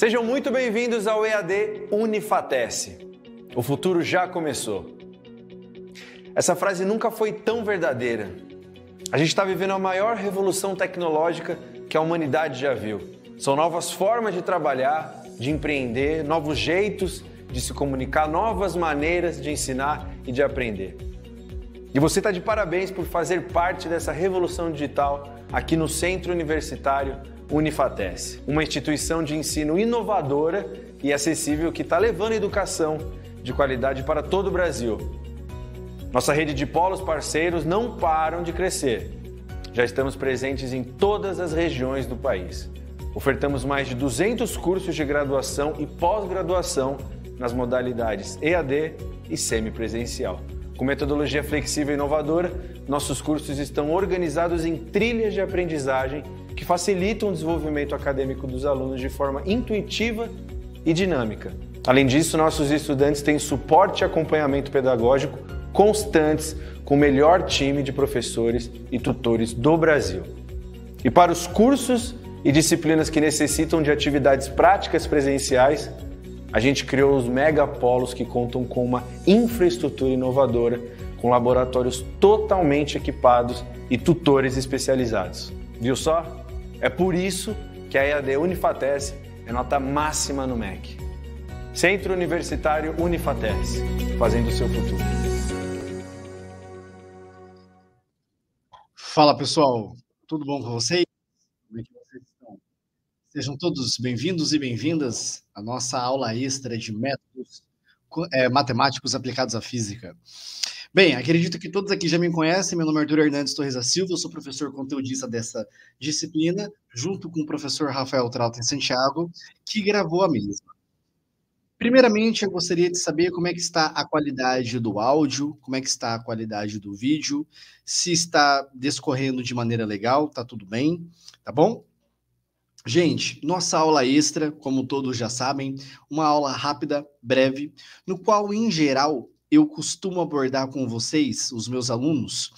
Sejam muito bem-vindos ao EAD Unifatece. O futuro já começou. Essa frase nunca foi tão verdadeira. A gente está vivendo a maior revolução tecnológica que a humanidade já viu. São novas formas de trabalhar, de empreender, novos jeitos de se comunicar, novas maneiras de ensinar e de aprender. E você está de parabéns por fazer parte dessa revolução digital aqui no Centro Universitário Unifatece, uma instituição de ensino inovadora e acessível que está levando educação de qualidade para todo o Brasil. Nossa rede de polos parceiros não param de crescer. Já estamos presentes em todas as regiões do país. Ofertamos mais de 200 cursos de graduação e pós-graduação nas modalidades EAD e semipresencial. Com metodologia flexível e inovadora, nossos cursos estão organizados em trilhas de aprendizagem que facilitam o desenvolvimento acadêmico dos alunos de forma intuitiva e dinâmica. Além disso, nossos estudantes têm suporte e acompanhamento pedagógico constantes com o melhor time de professores e tutores do Brasil. E para os cursos e disciplinas que necessitam de atividades práticas presenciais, a gente criou os megapolos que contam com uma infraestrutura inovadora, com laboratórios totalmente equipados e tutores especializados. Viu só? É por isso que a EAD Unifatece é nota máxima no MEC. Centro Universitário Unifatece, fazendo o seu futuro. Fala pessoal, tudo bom com vocês? Como é que vocês estão? Sejam todos bem-vindos e bem-vindas à nossa aula extra de métodos matemáticos aplicados à física. Bem, acredito que todos aqui já me conhecem, meu nome é Arthur Hernandes Torres da Silva, eu sou professor conteudista dessa disciplina, junto com o professor Rafael Trautem Santiago, que gravou a mesma. Primeiramente, eu gostaria de saber como é que está a qualidade do áudio, como é que está a qualidade do vídeo, se está discorrendo de maneira legal, tá tudo bem, tá bom? Gente, nossa aula extra, como todos já sabem, uma aula rápida, breve, no qual, em geral, eu costumo abordar com vocês, os meus alunos,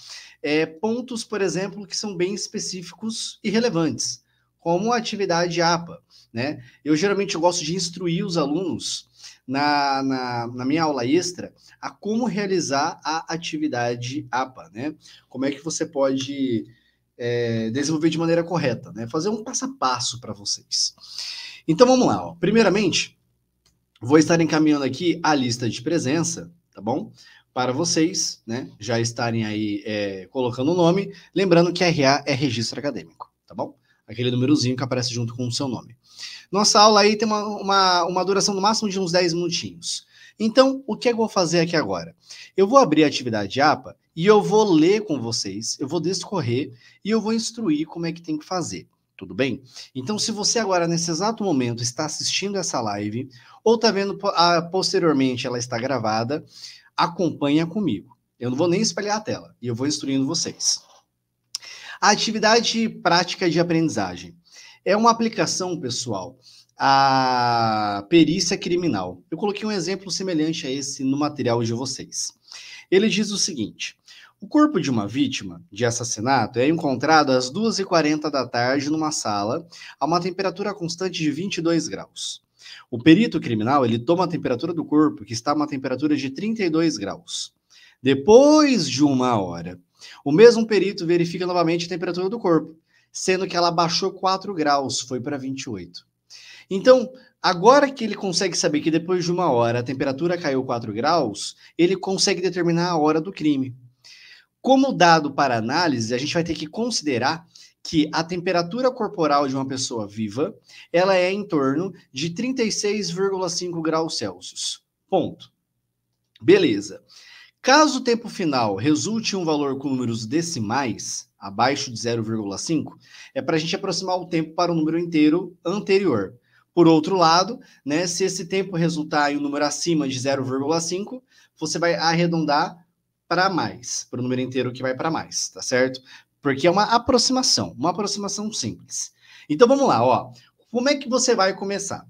pontos, por exemplo, que são bem específicos e relevantes, como a atividade APA, né? Eu geralmente gosto de instruir os alunos na minha aula extra a como realizar a atividade APA, né? Como é que você pode desenvolver de maneira correta, né? Fazer um passo a passo para vocês. Então vamos lá, ó. Primeiramente, vou estar encaminhando aqui a lista de presença, tá bom? Para vocês, né? Já estarem aí colocando o nome, lembrando que RA é registro acadêmico, tá bom? Aquele númerozinho que aparece junto com o seu nome. Nossa aula aí tem uma duração no máximo de uns 10 minutinhos. Então, o que eu vou fazer aqui agora? Eu vou abrir a atividade APA e eu vou ler com vocês, eu vou discorrer e eu vou instruir como é que tem que fazer. Tudo bem? Então, se você agora, nesse exato momento, está assistindo essa live ou está vendo posteriormente ela está gravada, acompanha comigo. Eu não vou nem espalhar a tela e eu vou instruindo vocês. A atividade prática de aprendizagem é uma aplicação, pessoal, à perícia criminal. Eu coloquei um exemplo semelhante a esse no material de vocês. Ele diz o seguinte: o corpo de uma vítima de assassinato é encontrado às 2h40 da tarde numa sala a uma temperatura constante de 22 graus. O perito criminal, ele toma a temperatura do corpo, que está a uma temperatura de 32 graus. Depois de 1 hora, o mesmo perito verifica novamente a temperatura do corpo, sendo que ela baixou 4 graus, foi para 28. Então, agora que ele consegue saber que depois de 1 hora a temperatura caiu 4 graus, ele consegue determinar a hora do crime. Como dado para análise, a gente vai ter que considerar que a temperatura corporal de uma pessoa viva, ela é em torno de 36,5 graus Celsius. Ponto. Beleza. Caso o tempo final resulte em um valor com números decimais, abaixo de 0,5, é para a gente aproximar o tempo para o número inteiro anterior. Por outro lado, né, se esse tempo resultar em um número acima de 0,5, você vai arredondar para mais, para o número inteiro que vai para mais, tá certo? Porque é uma aproximação simples. Então vamos lá, ó. Como é que você vai começar?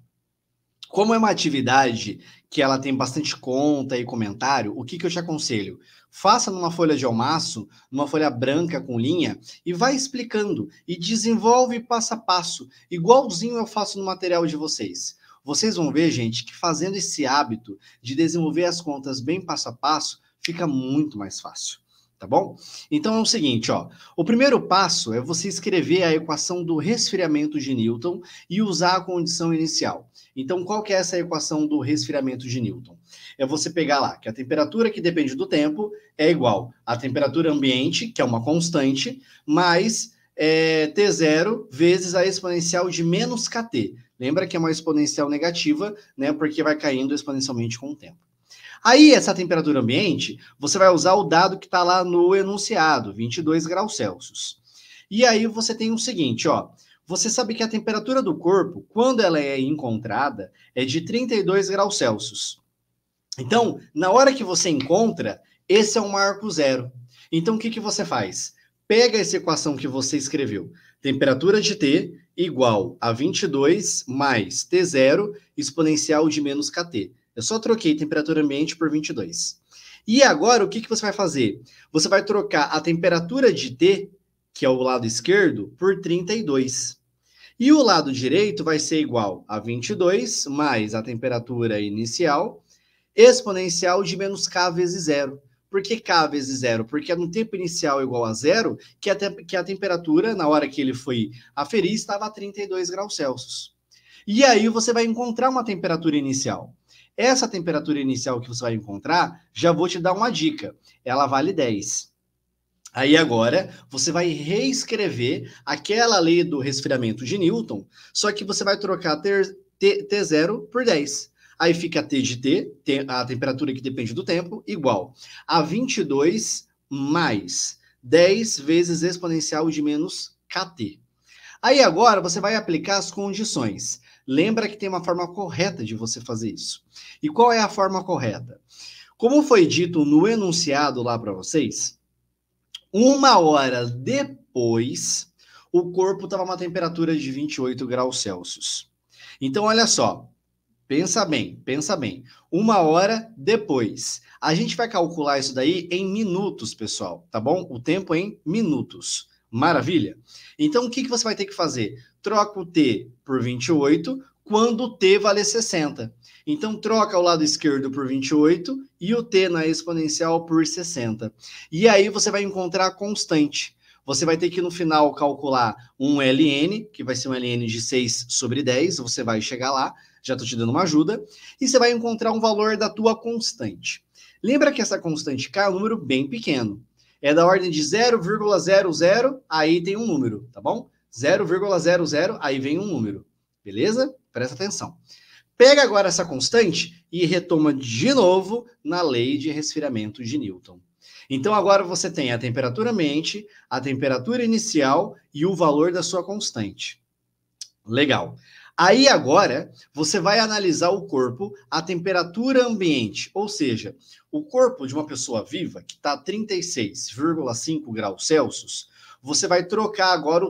Como é uma atividade que ela tem bastante conta e comentário, o que eu te aconselho? Faça numa folha de almaço, numa folha branca com linha, e vai explicando, e desenvolve passo a passo, igualzinho eu faço no material de vocês. vocês vão ver, gente, que fazendo esse hábito de desenvolver as contas bem passo a passo, fica muito mais fácil, tá bom? Então é o seguinte, ó, o primeiro passo é você escrever a equação do resfriamento de Newton e usar a condição inicial. Então, qual que é essa equação do resfriamento de Newton? É você pegar lá que a temperatura que depende do tempo é igual à temperatura ambiente, que é uma constante, mais T0 vezes a exponencial de menos KT. Lembra que é uma exponencial negativa, né? Porque vai caindo exponencialmente com o tempo. Aí, essa temperatura ambiente, você vai usar o dado que está lá no enunciado, 22 graus Celsius. E aí você tem o seguinte, ó. Você sabe que a temperatura do corpo, quando ela é encontrada, é de 32 graus Celsius. Então, na hora que você encontra, esse é um marco zero. Então, o que, que você faz? Pega essa equação que você escreveu. Temperatura de T igual a 22 mais T0 exponencial de menos KT. Eu só troquei temperatura ambiente por 22. E agora, o que, que você vai fazer? Você vai trocar a temperatura de T, que é o lado esquerdo, por 32. E o lado direito vai ser igual a 22 mais a temperatura inicial exponencial de menos K vezes zero. Por que K vezes zero? Porque no tempo inicial igual a zero, que a temperatura, na hora que ele foi aferir, estava a 32 graus Celsius. E aí você vai encontrar uma temperatura inicial. Essa temperatura inicial que você vai encontrar, já vou te dar uma dica. Ela vale 10. Aí agora, você vai reescrever aquela lei do resfriamento de Newton, só que você vai trocar T0 por 10. Aí fica T de T, a temperatura que depende do tempo, igual a 22 mais 10 vezes exponencial de menos KT. Aí agora você vai aplicar as condições. Lembra que tem uma forma correta de você fazer isso. E qual é a forma correta? Como foi dito no enunciado lá para vocês, 1 hora depois, o corpo estava a uma temperatura de 28 graus Celsius. Então, olha só. Pensa bem, pensa bem. 1 hora depois. A gente vai calcular isso daí em minutos, pessoal, tá bom? O tempo em minutos. Maravilha? Então, o que, que você vai ter que fazer? Troca o T por 28 quando o T vale 60. Então, troca o lado esquerdo por 28 e o T na exponencial por 60. E aí você vai encontrar a constante. Você vai ter que, no final, calcular um ln, que vai ser um ln de 6 sobre 10. Você vai chegar lá. Já estou te dando uma ajuda, e você vai encontrar um valor da tua constante. Lembra que essa constante K é um número bem pequeno. É da ordem de 0,00, aí tem um número, tá bom? 0,00, aí vem um número. Beleza? Presta atenção. Pega agora essa constante e retoma de novo na lei de resfriamento de Newton. Então agora você tem a temperatura ambiente, a temperatura inicial e o valor da sua constante. Legal. Aí agora, você vai analisar o corpo, a temperatura ambiente, ou seja, o corpo de uma pessoa viva, que está a 36,5 graus Celsius, você vai trocar agora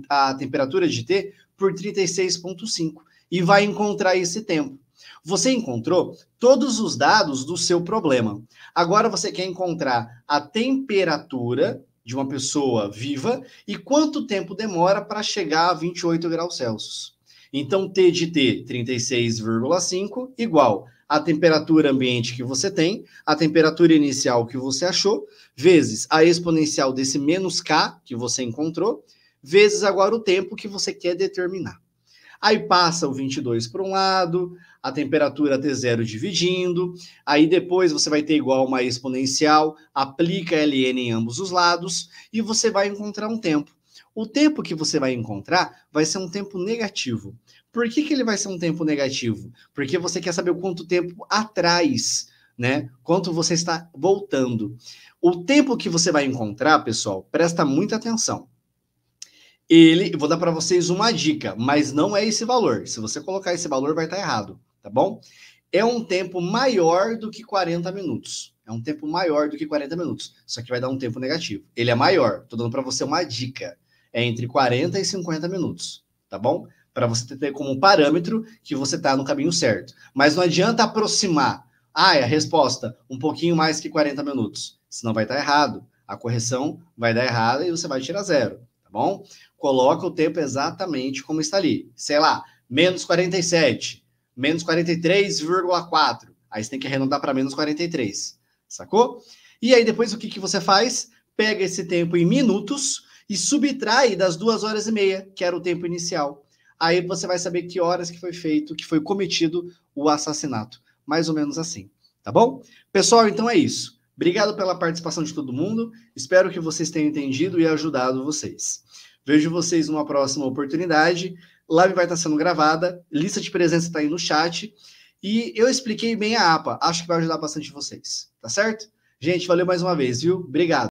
a temperatura de T por 36,5 e vai encontrar esse tempo. Você encontrou todos os dados do seu problema. Agora você quer encontrar a temperatura de uma pessoa viva e quanto tempo demora para chegar a 28 graus Celsius. Então, T de T, 36,5, igual a temperatura ambiente que você tem, a temperatura inicial que você achou, vezes a exponencial desse menos K que você encontrou, vezes agora o tempo que você quer determinar. Aí passa o 22 para um lado, a temperatura T0 dividindo, aí depois você vai ter igual uma exponencial, aplica ln em ambos os lados e você vai encontrar um tempo. O tempo que você vai encontrar vai ser um tempo negativo. Por que ele vai ser um tempo negativo? Porque você quer saber o quanto tempo atrás, né? Quanto você está voltando. O tempo que você vai encontrar, pessoal, presta muita atenção. Vou dar para vocês uma dica, mas não é esse valor. Se você colocar esse valor, vai estar errado, tá bom? É um tempo maior do que 40 minutos. É um tempo maior do que 40 minutos. Só que vai dar um tempo negativo. Ele é maior. Estou dando para você uma dica. É entre 40 e 50 minutos, tá bom? Para você ter como parâmetro que você está no caminho certo. Mas não adianta aproximar. Ah, é a resposta, um pouquinho mais que 40 minutos. Senão vai estar errado. A correção vai dar errada e você vai tirar 0, tá bom? Coloca o tempo exatamente como está ali. Sei lá, menos 47, menos 43,4. Aí você tem que arredondar para menos 43, sacou? E aí depois o que você faz? Pega esse tempo em minutos e subtrai das 2h30, que era o tempo inicial. Aí você vai saber que horas que foi feito, que foi cometido o assassinato. Mais ou menos assim, tá bom? Pessoal, então é isso. Obrigado pela participação de todo mundo. Espero que vocês tenham entendido e ajudado vocês. Vejo vocês numa próxima oportunidade. Live vai estar sendo gravada, lista de presença está aí no chat. E eu expliquei bem a APA. Acho que vai ajudar bastante vocês, tá certo? Gente, valeu mais uma vez, viu? Obrigado.